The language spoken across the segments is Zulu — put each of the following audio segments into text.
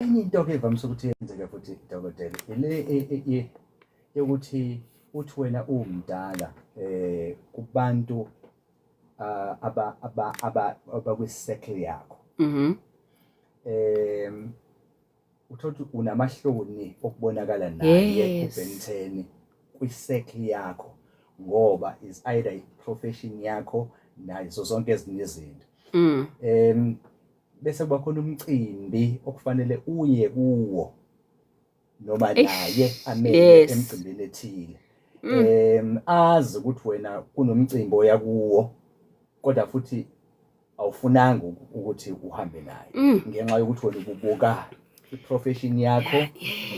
enye into ke evamise ukuthi yenzeke futhi dokotela ile yokuthi uthi wena umdala kubantu abakwi-circle yakho uthothi unamahloni okubonakala naye uBentheni kwi-circle yakho ngoba is either i-profession yakho nazo zonke ezinye izinto bese kuba khona umcimbi okufanele uye kuwo noma naye amele emcimbini ethile azi ukuthi wena kunomcimbi oya kuwo kodwa futhi awufunanga ukuthi uhambe naye ngenxa yokuthi wena ububuka i-profession yakho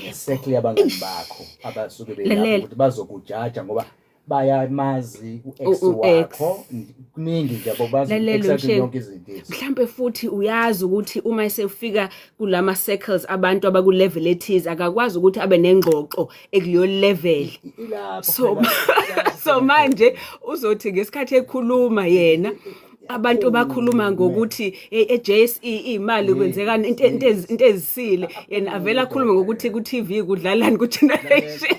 ne-circle yabangani bakho abasuke belapho ukuthi bazokujaja ngoba bayamazi u-ex wakho kuningi nje ababazi exactly yonke izinto mhlambe futhi uyazi ukuthi uma esefika kulama circles abantu abaku-level ethize akakwazi ukuthi abe nengxoxo ekuleyo level so manje uzothi ngesikhathi ekhuluma yena abantu bakhuluma ngokuthi eJSE imali kwenzekani into ezisile yena avela akhuluma ngokuthi ku TV kudlalani ku generation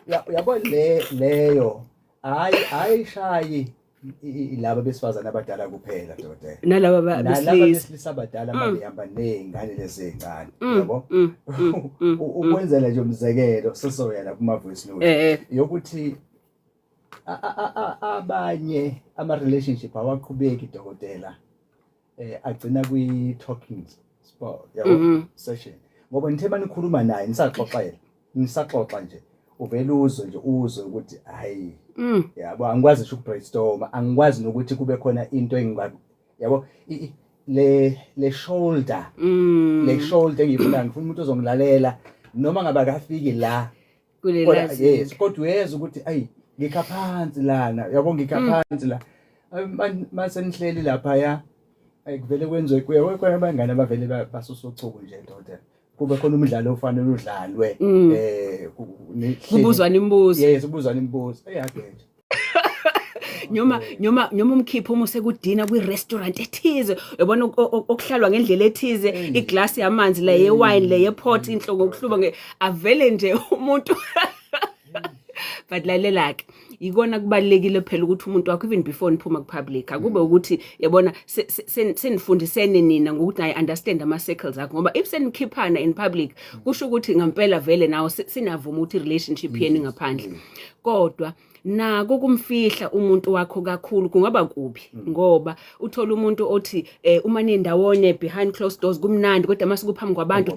yabo leyo ayishayi laba besifazana abadala kuphela dokotela nalaba besilisa abadala abahamba nezingane lezincane yabo ukwenzela nje umzekelo sesoya la kuma voice note yokuthi abanye ama-relationship awaqhubeki dokotela agcina kwi-talking sport yabo session ngoba nithe banikhuluma naye nisaxoxa nje uvela uzwe ukuthi hayi yabo angikwazi nje ukubrainstorm angikwazi nokuthi kube khona into yabo le shoulder engifuna umuntu ozongilalela noma ngabe akafiki la yes kodwa uyeza ukuthi ayi ngikha phansi lana yabo ngikha phansi la mase nihleli lapha ya ayikuvele kwenziwe kuye khona abangane abavele basusochuku nje dokotela kube khona umdlalo ofanele udlalwe kubuzwana imibuzo yes ubuzwana imibuzo eyakenje nyoma umkhipho uma usekudina kwi-restaurant ethize uyabona okuhlalwa ngendlela ethize iglass yamanzi la yewine la yeport inhloko okuhluba avele nje umuntu but lalela-ke yikona kubalekile phela ukuthi umuntu wakho even before niphuma ku-public akube ukuthi yabona senifundisene nina ngokuthi I understand ama-circles akho ngoba if senikhiphana in public kusho ukuthi ngampela vele nawo sinavuma ukuthi i-relationship yenu ngaphandle kodwa nako kumfihla umuntu wakho kakhulu kungaba kubi ngoba uthola umuntu othi uma nendawonye behind closed doors kumnandi kodwa mase kuphambi kwabantu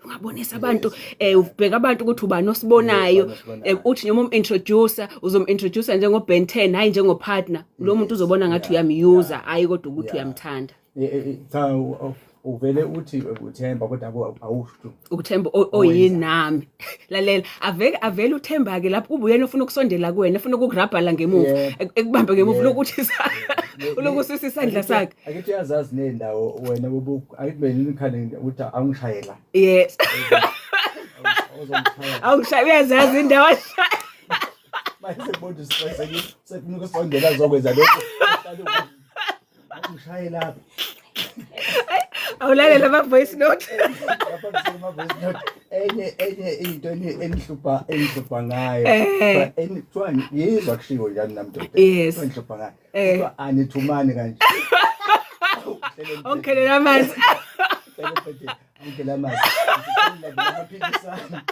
ungabonisa abantu ubheka abantu ukuthi ubani osibonayo uthi noma umintroducer uzomintroducer njengoBen10 hayi njengopartner lo muntu uzobona ngathi uyamyuza hayi kodwa ukuthi uyamthanda uvele uthi uthemba kodwa awusho ukuthemba oyinami lalela avele uthemba ke lapho ubuyena ufuna ukusondela kuwena ufuna ukugrabhala ngemuva ekubamba ngemuva lokuthi ulokusisa isandla sakhe akithi uyazazi nendawo wena akubeni nikhale ukuthi angishayela yes awungishaya uyazazi indawo manje sebonto sekunuka sondela zokwenza lokho angishayela lapha awulalela ama voice note enye into enhlupha ngayo kuthiwa yizwa kushiwo njani namdoda enhlupha ngayo kuthiwa anithumani kanje onkelela amanzi onkelela amanzi amaphikisana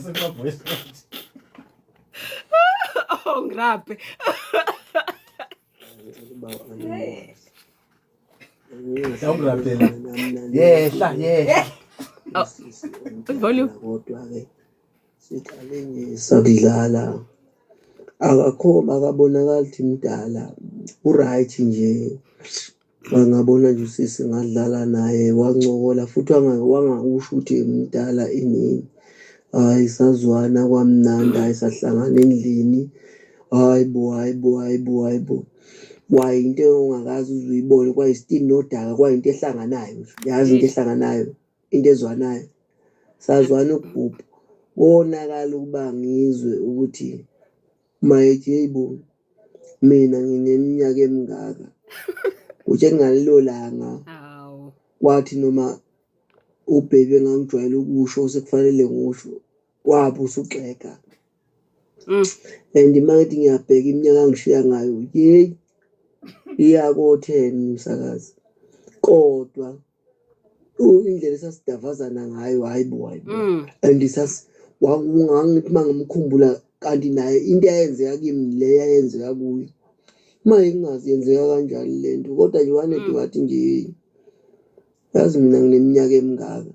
sama voice note ngrabe yehla volume kodwa ke siqale nje sakudlala akabonakala ukuthi mdala uright nje wangabona nje usisi ngadlala naye wancokola futhi wangakusho ukuthi mdala inini hayi sazwana kwamnandi ayisahlangana endlini hayibo wayinto ongakazi uzuyibone kwayisitini nodaka kwayinto ehlanganayo yazi into ehlanganayo into ezwanayo sazwana ubhubhu wonakala ukuba ngizwe ukuthi mayithi yeyibo mina ngineminyaka emingaka kuthi ngalelo langa kwathi noma ubhebe engangijwayele ukusho sekufanele ngisho wabo usuxeka. And manje ngiyabheka iminyaka angishiya ngayo iya ko-10 umsakazi, kodwa indlela esasidavazana ngayo hayibo and wangithi mangimkhumbula kanti naye into eyenzeka kimi le yayenzeka kuye manje ngingazi yenzeka kanjani lento, kodwa nje wanethu wathi nje yazi mina ngineminyaka emingaka,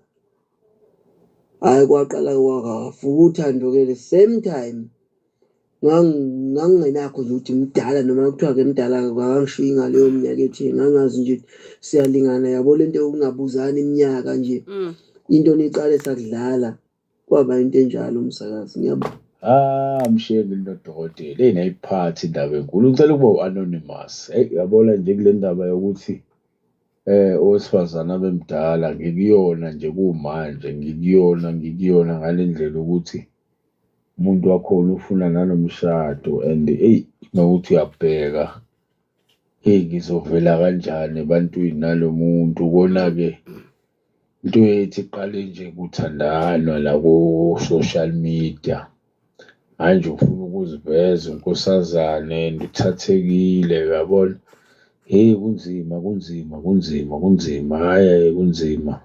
hayi kwaqala kwakavuka uthando-ke the same time ngangingenakho nje ukuthi mdala noma kuthiwa-ke mdala akangishiyi ngaleyo minyaka etheni, ngangazi nje siyalingana yabo lento yokungabuzani iminyaka nje into niqale sakudlala kwaba into enjalo umsakazi. Ngiyabona. Mshenge nodokotela enayiphathi indaba enkulu. Ngicela ukuba u-anonymous. Yabona nje kule ndaba yokuthi owesifazana abemdala ngikuyona nje kumanje, ngikuyona ngale ndlela ukuthi umuntu wakhona ufuna nanomshado and nokuthi uyabheka ngizovela kanjani ebantwini nalo muntu. Kona-ke into yethu iqale nje kuthandanwa la ku-social media, manje ufuna ukuziveza unkosazane and uthathekile, uyabona. Kunzima, hayi kunzima.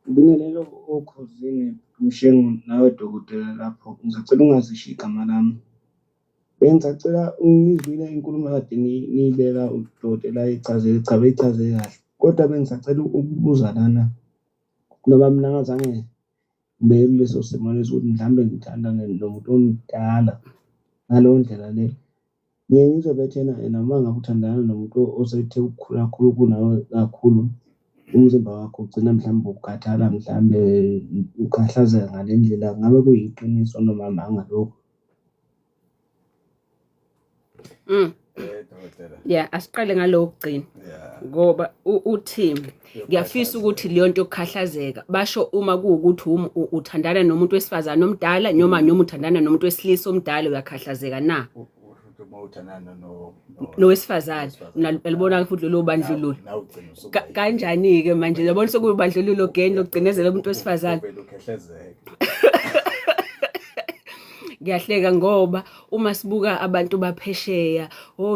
Ngibingelele okhosini Mshengu nawe dokotela lapho. Ngicela ungazishiya igama lami. Bengisacela ungizwile inkulumo kade niyibeka udokotela ayichazele, cha beyichaze kahle. Kodwa bengisacela ukubuza lana ngoba mina ngazange ngibe kuleso simo leso ukuthi mhlambe ngithanda nomuntu omdala ngaleyo ndlela le. Ngiye ngizobethena noma ngabe uthandana nomuntu osethe ukukhula kakhulu kunawe kakhulu, umzimba wakho ugcina mhlawumbe ukukhathala, mhlawumbe ukhahlazeka ngale ndlela, ngabe kuyiqiniso noma angalokho? Yeah, asiqale ngalokugcina ngoba uthi ngiyafisa ukuthi leyo nto yokukhahlazeka basho uma kuwukuthi uthandana nomuntu wesifazana omdala noma uthandana nomuntu wesilisa omdala uyakhahlazeka na? Nowesifazane nalibona futhi lo bandlululo kanjani-ke manje yabona sekuyibandlululo again lokugcinezela umuntu wesifazane. Ngiyahleka ngoba uma sibuka abantu baphesheya,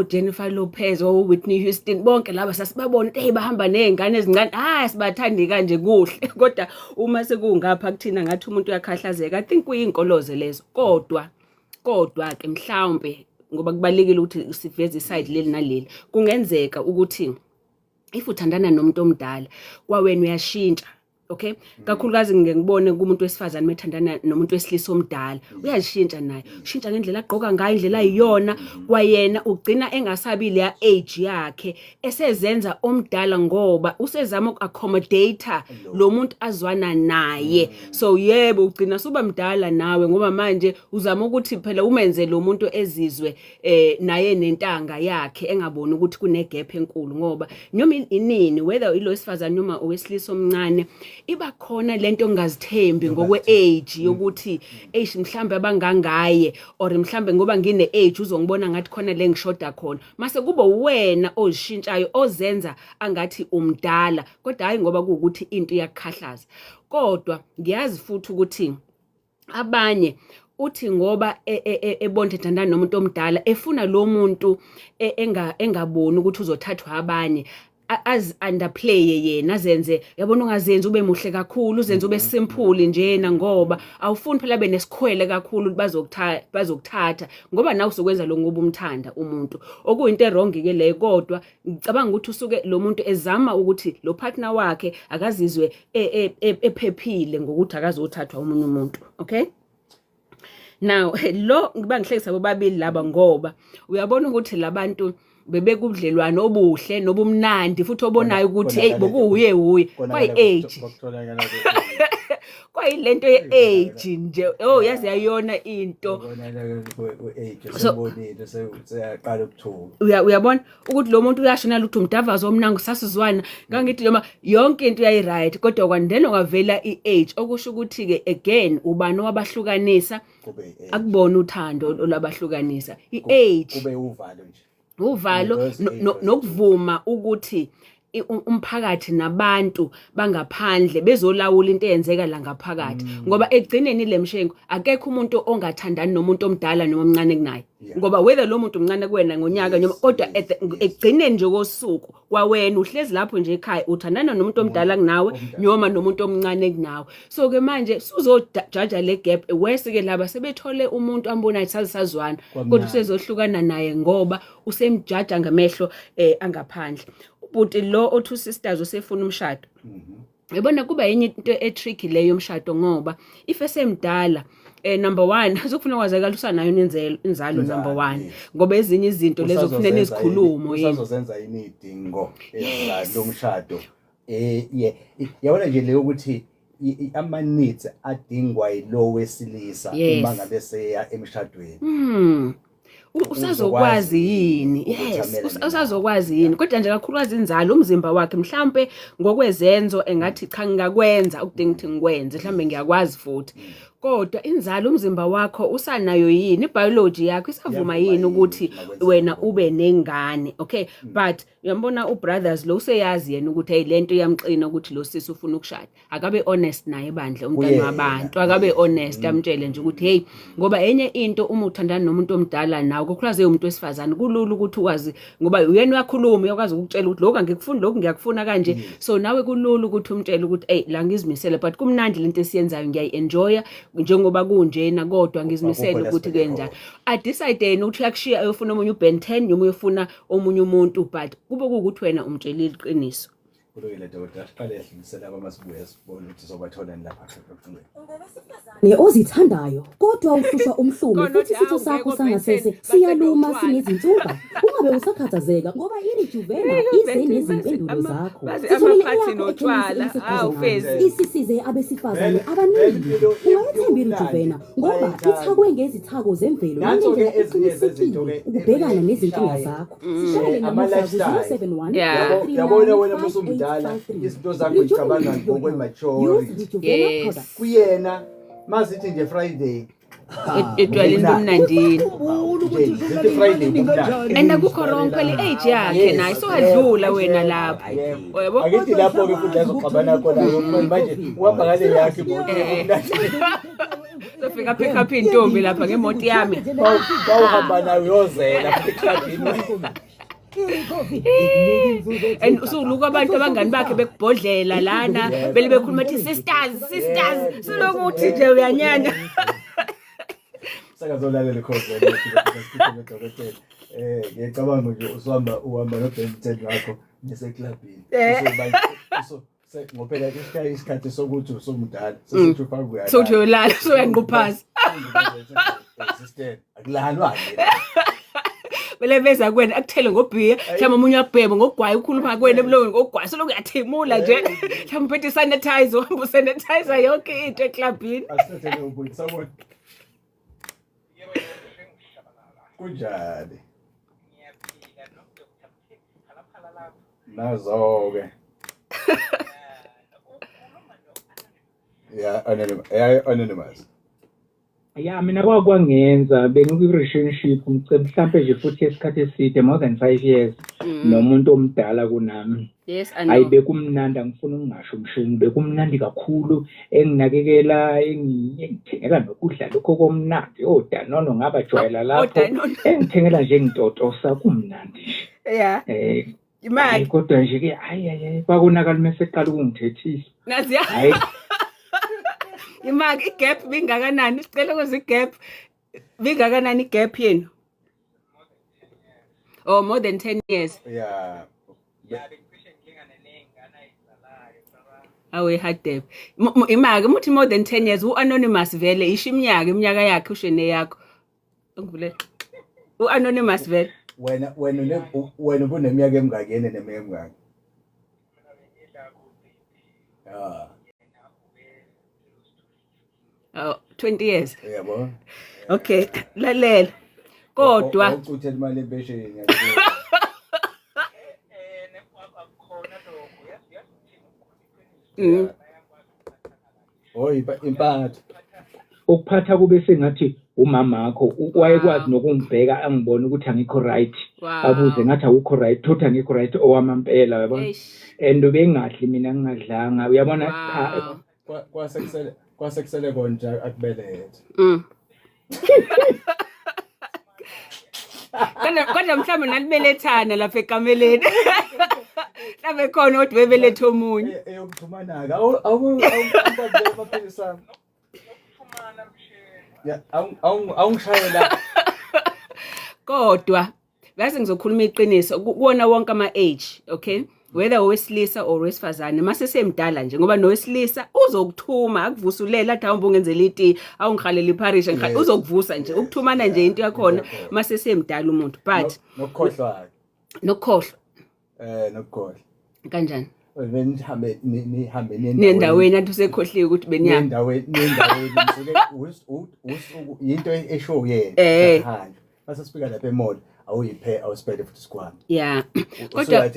Jennifer Lopez, Whitney Houston, bonke laba sasibabona ukuthi bahamba nezingane ezincane, sibathandi kanje kuhle. Kodwa uma sekungapha kuthina ngathi umuntu uyakhahlazeka, I think kuyinkoloze lezo. Kodwa ke mhlawumbe ngoba kubalekile ukuthi siveze iside leli naleli, kungenzeka ukuthi if uthandana nomuntu omdala kwawena uyashintsha. Okay, kakhulukazi ngibone kumuntu wesifazane methandana nomuntu wesilisa omdala uyashintsha naye, ushintsha ngendlela agqoka ngayo, indlela ayiyona kwayena ugcina engasabile ya age yakhe, esezenza omdala ngoba usezama uku-accommodate lo muntu azwana naye. So yebo ugcina suba mdala nawe ngoba manje uzama ukuthi phela umenze lo muntu ezizwe naye nentanga yakhe, engaboni ukuthi kune gap enkulu ngoba noma inini whether ilo wesifazane noma owesilisa omncane iba khona lento ngazithembi ngokwe age yokuthi mhlambe abangangaye or mhlambe ngoba ngine age uzongibona ngathi khona le ngishoda khona, mase kuba wena ozishintshayo ozenza angathi umdala, kodwa hayi ngoba kuukuthi into iyakukhahlaza. Kodwa ngiyazi futhi ukuthi abanye uthi ngoba ebonde thandana nomuntu omdala efuna lo muntu engaboni ukuthi uzothathwa abanye, as underplay yena azenze, yabona ungazenzi ube muhle kakhulu, uzenze ube simple njena ngoba awufuni phela benesikhwele kakhulu bazokuthatha ngoba nawe usokwenza lo ngoba umthanda umuntu, okuyinto wrong ke leyo. Kodwa ngicabanga ukuthi usuke lo muntu ezama ukuthi lo partner wakhe akazizwe ephephile ngokuthi akazothathwa umunye umuntu. Okay, now lo ngibangihlekisa bobabili laba ngoba uyabona ukuthi labantu bebekudlelwano obuhle nobumnandi futhi obonayo ukuthi bokuhuye kwayi age kwayi lento ye-age nje yazi yayona into uyabona ukuthi lo muntu uyashona ukuthi umdavazo omnango sasizwana ngangithi noma yonke into yayi-right, kodwa kwandena kwavela i-age okusho ukuthi-ke again ubani wabahlukanisa, akubona uthando olabahlukanisa i-age, uvalo nokuvuma ukuthi umphakathi nabantu bangaphandle bezolawula into eyenzeka la ngaphakathi ngoba egcineni lemshengo akekho umuntu ongathandani nomuntu omdala noma omncane kunaye ngoba whether lo muntu omncane kuwena ngonyaka noma kodwa egcineni nje kosuku kwawena uhlezi lapho nje ekhaya uthandana nomuntu omdala kunawe noma nomuntu omncane kunawe so ke manje suzojaja le gap wese ke laba sebethole umuntu ambona sazizwana kodwa usezohlukana naye ngoba usemjaja ngamehlo angaphandle ubhuti lo o2 sisters usefuna umshado yabona kuba yenye into etricky leyo umshado ngoba if esemdala number 1 azokufuna kwazakala usanayo inzalo number 1 ngoba ezinye izinto lezo kufanele izikhulumo yini usazozenza inidingo lomshado yabona nje leyo ukuthi ama needs adingwa yilo wesilisa uma ngabe seya emshadweni usazokwazi yini yes usazokwazi yini kodwa nje kakhulukazi inzalo umzimba wakhe mhlambe ngokwezenzo engathi cha ngingakwenza ukudinga ukuthi ngikwenze mhlambe ngiyakwazi futhi kodwa inzalo umzimba wakho usanayo yini ibiology yakho isavuma yini ukuthi wena ube nengane okay but uyambona ubrothers lo useyazi yena ukuthi hey lento iyamqina ukuthi lo sisi ufuna ukushada akabe honest naye bandle umntwana wabantu akabe honest amtshele nje ukuthi hey ngoba enye into uma uthandana nomuntu omdala nawe kokhulaze umuntu wesifazane kulula ukuthi ukwazi ngoba uyena uyakhuluma uyakwazi ukutshela ukuthi lokho angikufuni lokho ngiyakufuna kanje so nawe kulula ukuthi umtshele ukuthi hey la ngizimisele but kumnandi lento esiyenzayo ngiyayenjoya njengoba kunjena kodwa ngizimisela ukuthi kenjani adecide ukuthi uyakushiya ayofuna omunye uBen 10 noma uyofuna omunye umuntu but kube ukuthi wena umtshela iqiniso kulungile doda siqale yahlimisela abamasibuye sibone ukuthi sobathola lapha ne ozithandayo kodwa uhlushwa umhlume futhi isitho sakho sangasese siyaluma sinezinsuka ungabe usakhathazeka ngoba iRejuvenate ize nezimpendulo zakho amaphathi notshwala ufezi isisize abesifazane abaningi ungayithemba iRejuvenate ngoba ithakwe ngezithako zemvelo ngendlela eqinisekile ukubhekana nezinkinga zakho sishayele namuhla ku-071 yabona wena musumdala izinto zakho zicabanga ngokwematurity kuyena masithi nje Friday etwaleni kumnandini enda kukho ronke le age yakhe naye so adlula wena lapho yebo akithi lapho ke futhi azoxabana khona manje uhamba ngale yakhe sofika pick up intombi lapha ngemoto yami bawuhamba nayo yozela eklabini and usuluka abantu abangani bakhe bekubhodlela lana bele bekhuluma ukuthi sisters silokuthi nje uyanyanya sakazolalela ikhoze dokotela ngiyacabanga nje uhamba noBen 10 wakho neseklabini ngophela isikhathi sokuthi usomdala sesithi ufaka so uyolala so uyanquphaza sister akulalwa bele beza kwena akuthele ngobhiya mhlawumbe umunye uyabheba ngogwayi ukhuluma kwena emlongweni ngogwayi so lokuyathimula nje mhlawumbe uphethe sanitizer uhamba usanitizer yonke into eklabini asithele ubuthi sabona kunjani nazo-ke anonymous ya mina kwakwangenza bengikwi-relationship mhlampe nje futhi esikhathi eside more than 5 years nomuntu omdala kunami yes hayi bekumnandi angifuna ukungasho umshini bekumnandi kakhulu enginakekela engithengela nokudla lokho komnandi odanono ngabajwayela lapho engithengela nje ngitotosa kumnandi yeah imali kodwa nje ke hayi kwakonakala mase eqala ukungithethisa nazi hayi imali igap bingakanani isicela kuze igap bingakanani igap yenu oh more than 10 years yeah awe hadep imali umuthi more than 10 years uanonymous vele isho iminyaka yakhe ushene yakho ngivule uanonymous vele wena buneminyaka emingakene neminyaka emingaki oh 20 years yabo okay lalela kodwa ucuthe imali empesheni impatho ukuphatha kube sengathi umama wakho wayekwazi nokungibheka angibone ukuthi angikho right abuze ngathi awukho right thothi angikho right owamampela yabona and bengahle mina ngingadlanga uyabona kwasekusele konja akubelethe kodwa mhlawumbe nalibelethana lapha ekameleni mhlawumbe khona kodwa bebelethe omunye eyokuthumana-ke awumaphilisa awungishayela kodwa bese ngizokhuluma iqiniso kuwona wonke ama-age okay whether owesilisa or owesifazane mase semdala nje ngoba nowesilisa uzokuthuma akuvusulela athi awumbe ungenzela iti awungihalela ipharisha uzokuvusa nje ukuthumana nje into yakhona mase semdala umuntu but nokukhohlwa nokukhohlwa kanjani benihambe nendaweni athi usekhohliwe ukuthi nendaweni yinto esho yena base sifika lapha emoto awusiphethe futhi sikhwama kodwa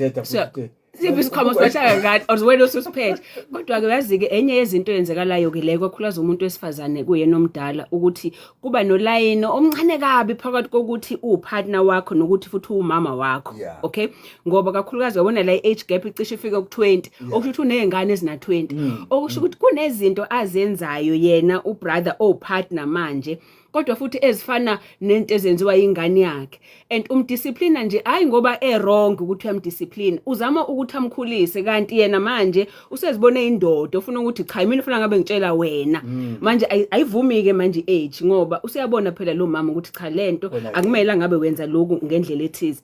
siphi isikhwama sibashaya ngani awuwena osusiphethe kodwa-ke yazi-ke enye yezinto eyenzekalayo-ke le kakhulukazi umuntu wesifazane kuyena omdala ukuthi kuba nolayini omncane kabi phakathi kokuthi uwupartner wakho nokuthi futhi uwumama wakho okay ngoba kakhulukazi wabona la i-age gap icishe ifika ku-20 okusho ukuthi uney'ngane ezina-20 okusho ukuthi kunezinto azenzayo yena ubrother owupartner manje kodwa futhi ezifana nento ezenziwa ingane yakhe and umdisciplina nje hayi ngoba wrong ukuthi uyamdiscipline uzama ukuthi amkhulise kanti yena manje usezibone indoda ufuna ukuthi cha mina ufuna ngabe ngitshela wena manje ayivumi-ke manje age ngoba useyabona phela lo mama ukuthi cha lento akumele ngabe wenza lokhu ngendlela ethize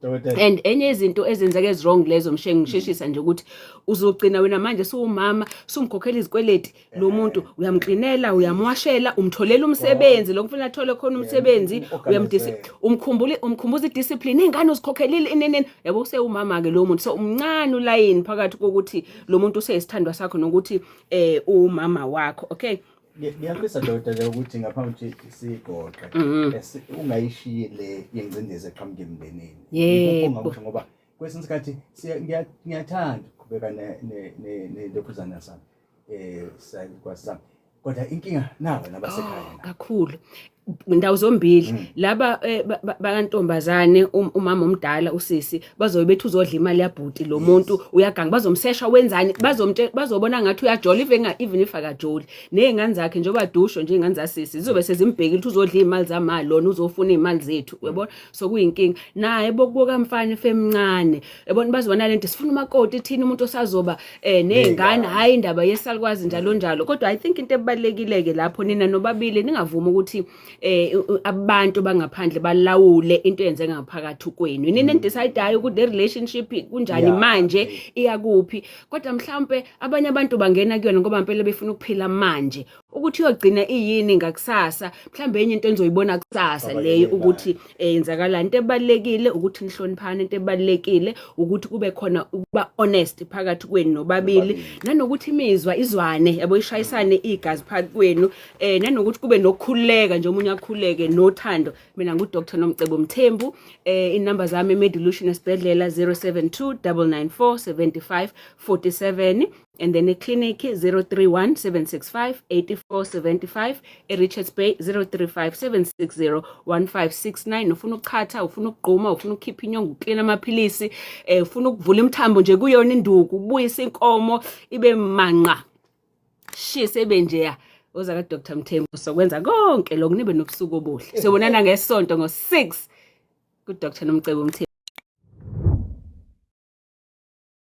and enye izinto ezenzeke ezwrong lezo mshengi ngisheshisa nje ukuthi uzogcina wena manje suwumama sumkhokhela izikweleti lo muntu uyamqinela uyamwashela umtholela umsebenzi lokufuna athole khona umsebenzi umkhumbuza idiscipline ingane uzikhokhelile inenene yabo usewumama ke lo muntu so umncane ulayini phakathi kokuthi lo muntu useyisithandwa sakho nokuthi umama wakho okay ngiyafisa Dr. ukuthi ngaphambi ukuthi sigoqe ungayishiyile yengcindezi eqhamuke emndenini ngisho ngoba kwesinye isikhathi ngiyathanda ukubeka nelokhuzana sami kwasami kodwa inkinga nawe nabasekhaya kakhulu ndawo zombili laba bakantombazane umama omdala usisi bazobe bethi uzodla imali yabhuti lo muntu uyaganga bazomsesha wenzani bazobona ngathi uyajola even if akajoli nezingane zakhe njengoba dusho nje izingane zasisi zizobe sezimbhekile ukuthi uzodla imali zamali lona uzofuna imali zethu uyabona so kuyinkinga naye bokubuka mfana efemncane yabona bazibona lento sifuna umakoti thina umuntu osazoba nezingane hayi indaba yesalukwazi njalo njalo kodwa I think into ebalekile lapho nina nobabili ningavuma ukuthi abantu bangaphandle balawule into eyenzeka ngaphakathi kwenu nini endecideayo ukuthi the relationship kunjani manje iyakuphi kodwa mhlawumbe abanye abantu bangena kuyona ngoba impela befuna ukuphila manje ukuthi uyogcina iyini ngakusasa mhlawumbe enye into enizoyibona kusasa leyo ukuthi yenzakala into ebalekile ukuthi nihloniphane into ebalekile ukuthi kube khona ukuba honest phakathi kwenu nobabili nanokuthi imizwa izwane yabo ishayisane igazi phakathi kwenu nanokuthi kube nokukhuleka nje umunye akhuleke nothando mina nguDr Nomcebo Mthembu inamba zami eMedilution esibhedlela 072-994-7547 and then eclinic 031-765-8475 eRichards Bay 035-760-1569 ufuna ukukhatha ufuna ukugquma ufuna ukukhipha inyongo uklina amaphilisi ufuna ukuvula imthambo nje kuyona induku ubuyisa inkomo ibe manqa shise nje oza kaDr Mthembu sokwenza konke lokunibe nobusuku obuhle sobonana ngesonto ngo6 kuDr Nomcebo Mthembu.